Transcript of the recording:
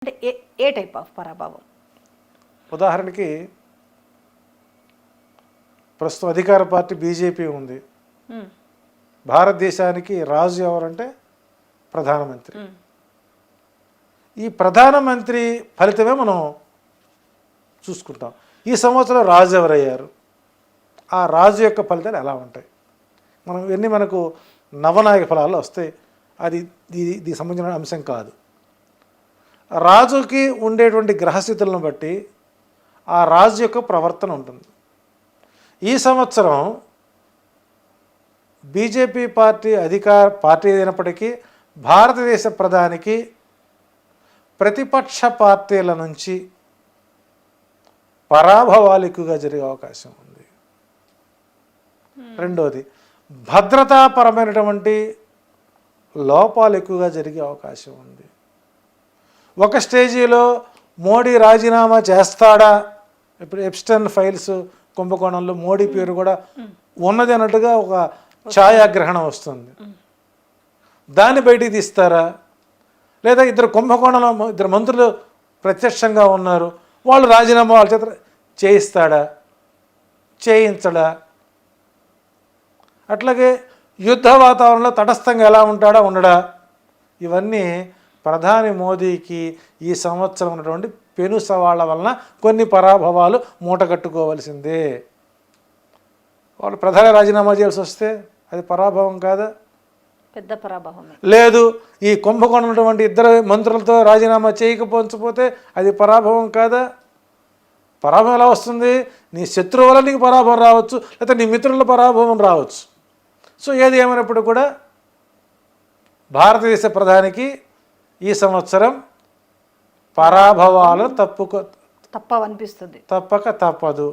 అంటే ఏ type of పరాభవం? ఉదాహరణకి ప్రస్తుతం అధికార పార్టీ బీజేపీ ఉంది. భారతదేశానికి రాజు ఎవరంటే ప్రధానమంత్రి. ఈ ప్రధానమంత్రి ఫలితమే మనం చూసుకుంటాం. ఈ సంవత్సరం రాజు ఎవరయ్యారు, ఆ రాజు యొక్క ఫలితాలు ఎలా ఉంటాయి, మనకు నవనాయక ఫలాలు వస్తాయి. అది దీనికి సంబంధించిన అంశం కాదు. రాజుకి ఉండేటువంటి గ్రహస్థితులను బట్టి ఆ రాజు యొక్క ప్రవర్తన ఉంటుంది. ఈ సంవత్సరం బీజేపీ పార్టీ పార్టీ అయినప్పటికీ భారతదేశ ప్రధానికి ప్రతిపక్ష పార్టీల నుంచి పరాభవాలు ఎక్కువగా జరిగే అవకాశం ఉంది. రెండోది, భద్రతాపరమైనటువంటి లోపాలు ఎక్కువగా జరిగే అవకాశం ఉంది. ఒక స్టేజీలో మోడీ రాజీనామా చేస్తాడా, ఇప్పుడు ఎప్స్టైన్ ఫైల్స్ కుంభకోణంలో మోడీ పేరు కూడా ఉన్నది అన్నట్టుగా ఒక ఛాయాగ్రహణం వస్తుంది. దాన్ని బయటికి తీస్తారా, లేదా ఇద్దరు మంత్రులు ప్రత్యక్షంగా ఉన్నారు, వాళ్ళు రాజీనామా వాళ్ళ చేత చేయిస్తాడా, చేయించడా? అట్లాగే యుద్ధ వాతావరణంలో తటస్థంగా ఎలా ఉంటాడా, ఉండడా? ఇవన్నీ ప్రధాని మోదీకి ఈ సంవత్సరం ఉన్నటువంటి పెను సవాళ్ళ వలన కొన్ని పరాభవాలు మూటగట్టుకోవలసిందే. వాళ్ళు ప్రధాని రాజీనామా చేయాల్సి వస్తే అది పరాభవం కాదా? పెద్ద పరాభవం. లేదు, ఈ కుంభకోణం ఉన్నటువంటి ఇద్దరు మంత్రులతో రాజీనామా చేయకపోతే అది పరాభవం కాదా? పరాభవం ఎలా వస్తుంది? నీ శత్రువు వల్ల నీకు పరాభవం రావచ్చు, లేకపోతే నీ మిత్రుల పరాభవం రావచ్చు. సో ఏది ఏమైనప్పుడు కూడా భారతదేశ ప్రధానికి ఈ సంవత్సరం పరాభవాలు తప్పక తప్పదు.